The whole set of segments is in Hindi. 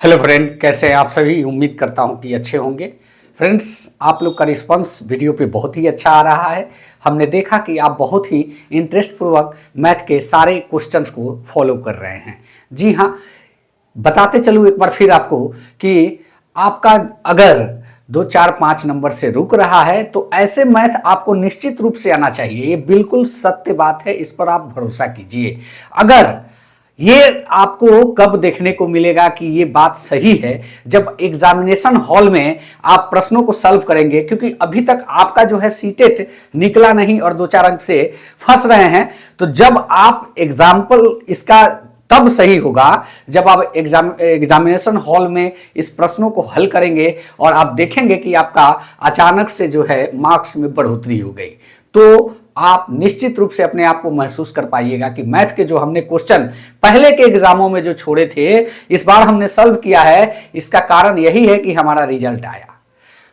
हेलो फ्रेंड, कैसे हैं आप सभी। उम्मीद करता हूं कि अच्छे होंगे। फ्रेंड्स, आप लोग का रिस्पांस वीडियो पे बहुत ही अच्छा आ रहा है। हमने देखा कि आप बहुत ही इंटरेस्ट पूर्वक मैथ के सारे क्वेश्चंस को फॉलो कर रहे हैं। जी हाँ, बताते चलूँ एक बार फिर आपको कि आपका अगर 2 4 5 नंबर से रुक रहा है तो ऐसे मैथ आपको निश्चित रूप से आना चाहिए। ये बिल्कुल सत्य बात है, इस पर आप भरोसा कीजिए। अगर ये आपको कब देखने को मिलेगा कि ये बात सही है, जब एग्जामिनेशन हॉल में आप प्रश्नों को सॉल्व करेंगे। क्योंकि अभी तक आपका जो है सीटेट निकला नहीं और 2 4 अंक से फंस रहे हैं। तो जब आप एग्जाम्पल इसका तब सही होगा जब आप एग्जामिनेशन हॉल में इस प्रश्नों को हल करेंगे और आप देखेंगे कि आपका अचानक से जो है मार्क्स में बढ़ोतरी हो गई। तो आप निश्चित रूप से अपने आप को महसूस कर पाइएगा कि मैथ के जो हमने क्वेश्चन पहले के एग्जामों में जो छोड़े थे, इस बार हमने सॉल्व किया है। इसका कारण यही है कि हमारा रिजल्ट आया।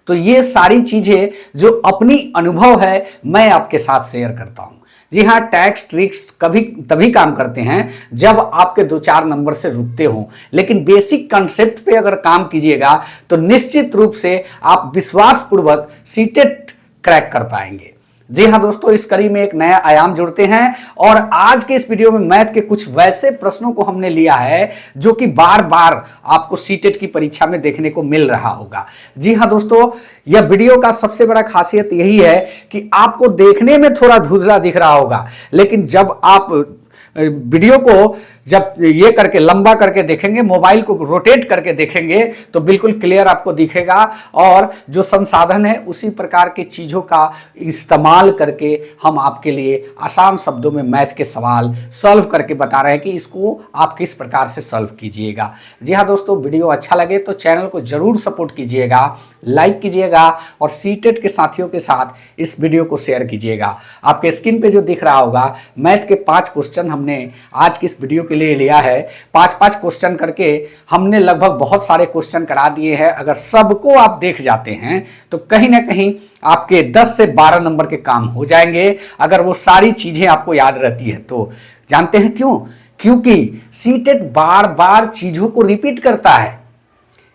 तो ये सारी चीजें जो अपनी अनुभव है मैं आपके साथ शेयर करता हूं। जी हाँ, टैक्स ट्रिक्स कभी तभी काम करते हैं जब आपके 2 4 नंबर से रुकते हों, लेकिन बेसिक कंसेप्ट पे अगर काम कीजिएगा तो निश्चित रूप से आप विश्वासपूर्वक सीटेट क्रैक कर पाएंगे। जी हाँ दोस्तों, इस कड़ी में एक नया आयाम जुड़ते हैं और आज के इस वीडियो में मैथ के कुछ वैसे प्रश्नों को हमने लिया है जो कि बार बार आपको सीटेट की परीक्षा में देखने को मिल रहा होगा। जी हाँ दोस्तों, यह वीडियो का सबसे बड़ा खासियत यही है कि आपको देखने में थोड़ा धुंधला दिख रहा होगा, लेकिन जब आप वीडियो को जब ये करके लंबा करके देखेंगे, मोबाइल को रोटेट करके देखेंगे तो बिल्कुल क्लियर आपको दिखेगा। और जो संसाधन है उसी प्रकार की चीज़ों का इस्तेमाल करके हम आपके लिए आसान शब्दों में मैथ के सवाल सॉल्व करके बता रहे हैं कि इसको आप किस प्रकार से सॉल्व कीजिएगा। जी हाँ दोस्तों, वीडियो अच्छा लगे तो चैनल को जरूर सपोर्ट कीजिएगा, लाइक कीजिएगा और सीटेट के साथियों के साथ इस वीडियो को शेयर कीजिएगा। आपके स्क्रीन पे जो दिख रहा होगा, मैथ के 5 क्वेश्चन हमने आज की इस वीडियो के लिए लिया है। 5 क्वेश्चन करके हमने लगभग बहुत सारे क्वेश्चन करा दिए हैं। अगर सबको आप देख जाते हैं तो कहीं ना कहीं आपके 10 से 12 नंबर के काम हो जाएंगे, अगर वो सारी चीजें आपको याद रहती है तो। जानते हैं क्यों? क्योंकि सीटेट बार बार चीजों को रिपीट करता है।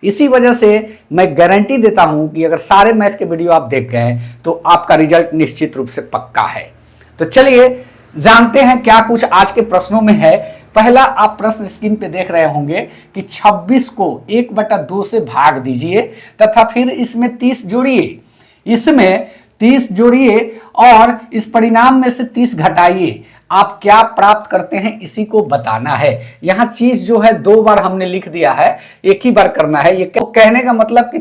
इसी वजह से मैं गारंटी देता हूं कि अगर सारे मैथ के वीडियो आप देख गए तो आपका रिजल्ट निश्चित रूप से पक्का है। तो चलिए जानते हैं क्या कुछ आज के प्रश्नों में है। पहला आप प्रश्न स्क्रीन पे देख रहे होंगे कि 26 को 1/2 से भाग दीजिए तथा फिर इसमें 30 जोड़िए। इसमें 30 जोड़िए और इस परिणाम में से 30 घटाइए। आप क्या प्राप्त करते हैं इसी को बताना है। यहां चीज जो है 2 बार हमने लिख दिया है, एक ही बार करना है। ये कहने का मतलब कि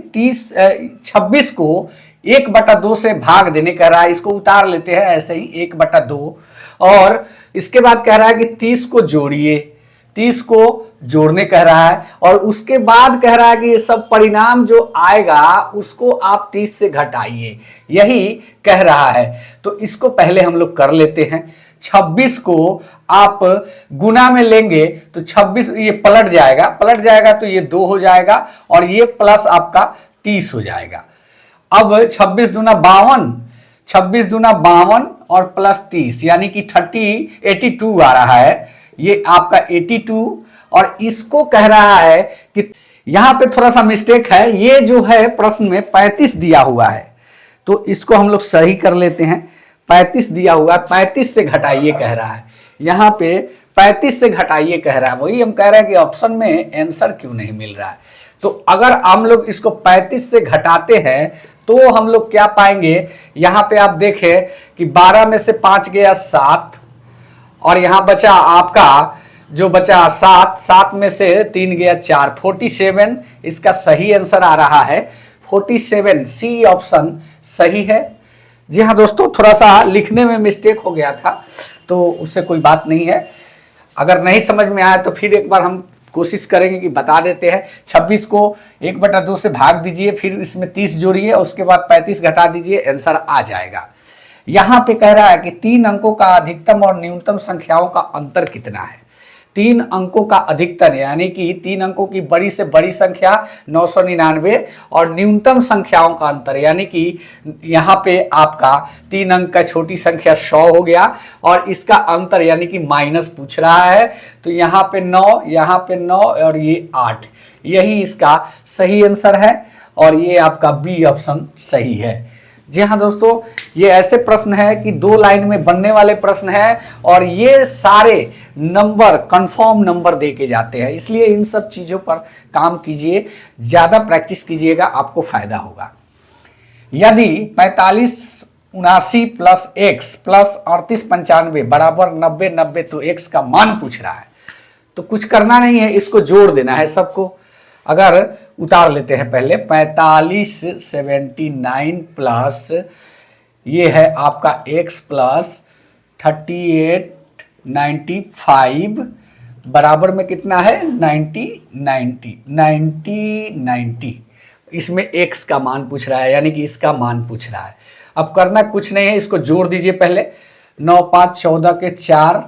26 को 1/2 से भाग देने कह रहा है। इसको उतार लेते हैं ऐसे ही 1/2 और इसके बाद कह रहा है कि 30 को जोड़िए। 30 को जोड़ने कह रहा है और उसके बाद कह रहा है कि ये सब परिणाम जो आएगा उसको आप 30 से घटाइए, यही कह रहा है। तो इसको पहले हम लोग कर लेते हैं। 26 को आप गुना में लेंगे तो 26 ये पलट जाएगा तो ये 2 हो जाएगा और ये प्लस आपका 30 हो जाएगा। अब 26 दूना 52, 26 दूना 52 और प्लस 30 यानी कि 82 आ रहा है। ये आपका 82 और इसको कह रहा है कि यहां पे थोड़ा सा मिस्टेक है। ये जो है प्रश्न में 35 दिया हुआ है तो इसको हम लोग सही कर लेते हैं। 35 दिया हुआ है, 35 से घटाइए कह रहा है। यहां पे 35 से घटाइए कह रहा है। वही हम कह रहे हैं कि ऑप्शन में आंसर क्यों नहीं मिल रहा है। तो अगर हम लोग इसको 35 से घटाते हैं तो हम लोग क्या पाएंगे। यहां पे आप देखें कि 12 में से 5 गया 7 और यहां बचा आपका जो बचा 7 में से 3 गया 4, 47 इसका सही आंसर आ रहा है। 47 सी ऑप्शन सही है। जी हाँ दोस्तों, थोड़ा सा लिखने में मिस्टेक हो गया था तो उससे कोई बात नहीं है। अगर नहीं समझ में आया तो फिर एक बार हम कोशिश करेंगे कि बता देते हैं। 26 को 1/2 से भाग दीजिए, फिर इसमें 30 जोड़िए और उसके बाद 35 घटा दीजिए, आंसर आ जाएगा। यहां पे कह रहा है कि 3 अंकों का अधिकतम और न्यूनतम संख्याओं का अंतर कितना है। तीन अंकों का अधिकतम यानी कि 3 अंकों की बड़ी से बड़ी संख्या 999 और न्यूनतम संख्याओं का अंतर यानी कि यहाँ पे आपका 3 अंक का छोटी संख्या 100 हो गया और इसका अंतर यानी कि माइनस पूछ रहा है। तो यहाँ पे 9, यहाँ पे 9 और ये 8, यही इसका सही आंसर है और ये आपका बी ऑप्शन सही है। जी हाँ दोस्तों, ये ऐसे प्रश्न है कि 2 लाइन में बनने वाले प्रश्न है और ये सारे नंबर कंफर्म नंबर दे के जाते हैं, इसलिए इन सब चीज़ों पर काम कीजिए, ज़्यादा प्रैक्टिस कीजिएगा, आपको फायदा होगा। यदि 4579 प्लस x प्लस 3895 बराबर 90 तो x का मान पूछ रहा है, तो कुछ करना नहीं है, इसको जोड़ देना है सबको। अगर उतार लेते हैं पहले 4579 प्लस ये है आपका x प्लस 3895 बराबर में कितना है 90। इसमें x का मान पूछ रहा है यानी कि इसका मान पूछ रहा है। अब करना कुछ नहीं है, इसको जोड़ दीजिए पहले। 9 5 14 के 4,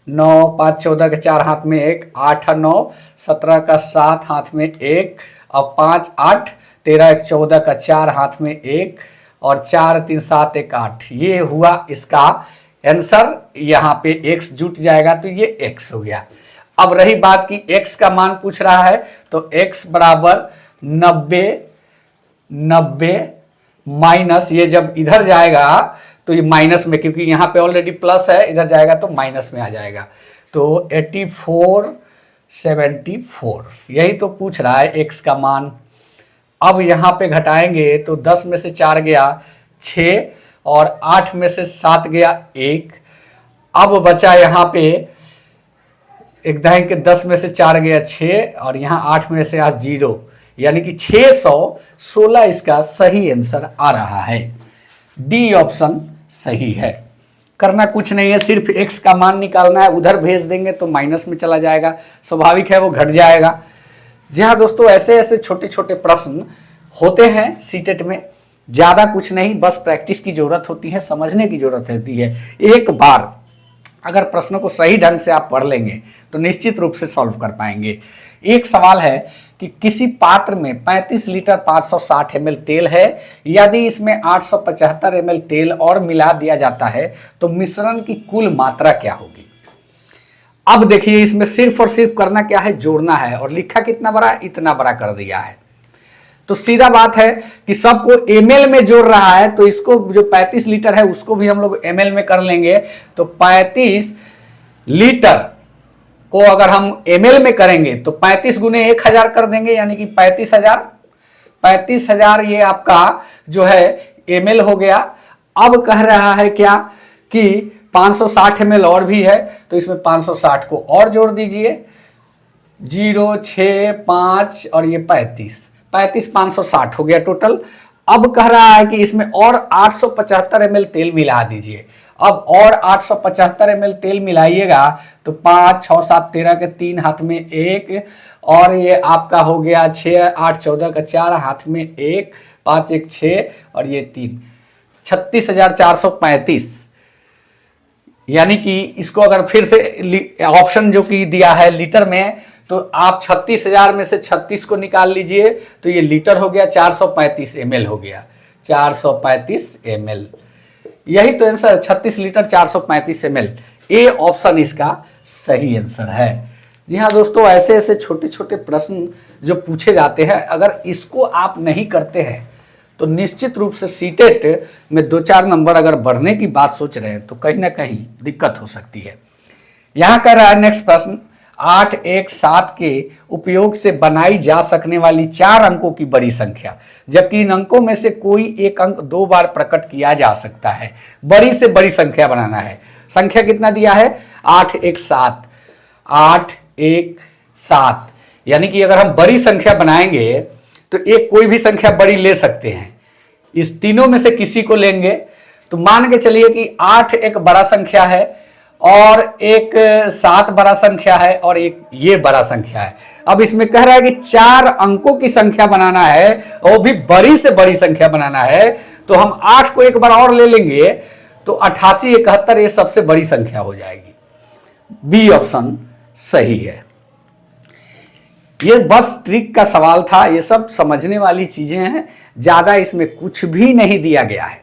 9 5 14 के 4 हाथ में 1, 8 9 17 का 7 हाथ में 1 और 5 8 13 1 14 का 4 हाथ में 1 और 4 3 7 1 8, ये हुआ इसका आंसर। यहाँ पे x जुट जाएगा तो ये x हो गया। अब रही बात कि x का मान पूछ रहा है तो x बराबर 90 माइनस, ये जब इधर जाएगा तो ये माइनस में, क्योंकि यहाँ पे ऑलरेडी प्लस है, इधर जाएगा तो माइनस में आ जाएगा। तो 8474 यही तो पूछ रहा है x का मान। अब यहाँ पे घटाएंगे तो 10 में से 4 गया 6 और 8 में से 7 गया 1। अब बचा यहाँ पे एक दाएं के 10 में से 4 गया 6 और यहाँ 8 में से 8 0, यानी कि 616 इसका सही आंसर आ रहा है। डी ऑप्शन सही है। करना कुछ नहीं है, सिर्फ x का मान निकालना है, उधर भेज देंगे तो माइनस में चला जाएगा, स्वाभाविक है वो घट जाएगा। जी हाँ दोस्तों, ऐसे ऐसे छोटे छोटे प्रश्न होते हैं सीटेट में, ज़्यादा कुछ नहीं, बस प्रैक्टिस की ज़रूरत होती है, समझने की ज़रूरत होती है। एक बार अगर प्रश्नों को सही ढंग से आप पढ़ लेंगे तो निश्चित रूप से सॉल्व कर पाएंगे। एक सवाल है कि किसी पात्र में 35 लीटर 560 ml तेल है, यदि इसमें 875 ml तेल और मिला दिया जाता है तो मिश्रण की कुल मात्रा क्या होगी। अब देखिए, इसमें सिर्फ और सिर्फ करना क्या है, जोड़ना है, और लिखा कितना बड़ा, इतना बड़ा कर दिया है। तो सीधा बात है कि सबको ml में जोड़ रहा है, तो इसको जो 35 लीटर है उसको भी हम लोग ml में कर लेंगे। तो 35 लीटर को अगर हम ml में करेंगे तो 35 गुने 1000 कर देंगे, यानी कि 35,000 ये आपका जो है ml हो गया। अब कह रहा है क्या कि 560 ml और भी है, तो इसमें 560 को और जोड़ दीजिए, 0 6 5 और ये 35 560 हो गया टोटल। अब कह रहा है कि इसमें और 875 ml तेल मिला दीजिए। अब और 875 ml तेल मिलाइएगा तो 5 6 7 13 के 3 हाथ में 1 और ये आपका हो गया 6 8 14 का 4 हाथ में 1 5 1 6 और ये 3 36,435, यानी कि इसको अगर फिर से ऑप्शन जो कि दिया है लीटर में, तो आप 36,000 में से 36 को निकाल लीजिए तो ये लीटर हो गया, 435 ml हो गया, 435 ml। यही तो answer, 36 litre 435 ml। A option इसका सही आंसर है। जी हाँ दोस्तों, ऐसे ऐसे छोटे छोटे प्रश्न जो पूछे जाते हैं, अगर इसको आप नहीं करते हैं तो निश्चित रूप से सीटेट में 2-4 नंबर अगर बढ़ने की बात सोच रहे हैं तो कहीं ना कहीं दिक्कत हो सकती है। यहां कह रहा है नेक्स्ट प्रश्न, 8 1 7 के उपयोग से बनाई जा सकने वाली 4 अंकों की बड़ी संख्या, जबकि इन अंकों में से कोई एक अंक 2 बार प्रकट किया जा सकता है। बड़ी से बड़ी संख्या बनाना है। संख्या कितना दिया है, 8 1 7, 8 1 7, यानी कि अगर हम बड़ी संख्या बनाएंगे तो एक कोई भी संख्या बड़ी ले सकते हैं, इस तीनों में से किसी को लेंगे। तो मान के चलिए कि 8 एक बड़ा संख्या है और एक 7 बड़ा संख्या है और एक ये बड़ा संख्या है। अब इसमें कह रहा है कि 4 अंकों की संख्या बनाना है और भी बड़ी से बड़ी संख्या बनाना है, तो हम 8 को एक बार और ले लेंगे तो 88 71 ये सबसे बड़ी संख्या हो जाएगी। बी ऑप्शन सही है। ये बस ट्रिक का सवाल था, ये सब समझने वाली चीजें हैं, ज्यादा इसमें कुछ भी नहीं दिया गया है।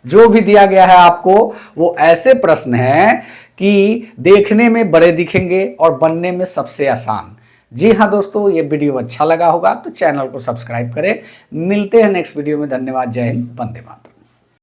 जो भी दिया गया है आपको वो ऐसे प्रश्न हैं कि देखने में बड़े दिखेंगे और बनने में सबसे आसान। जी हाँ दोस्तों, ये वीडियो अच्छा लगा होगा तो चैनल को सब्सक्राइब करें। मिलते हैं नेक्स्ट वीडियो में। धन्यवाद। जय हिंद। वंदे मातरम।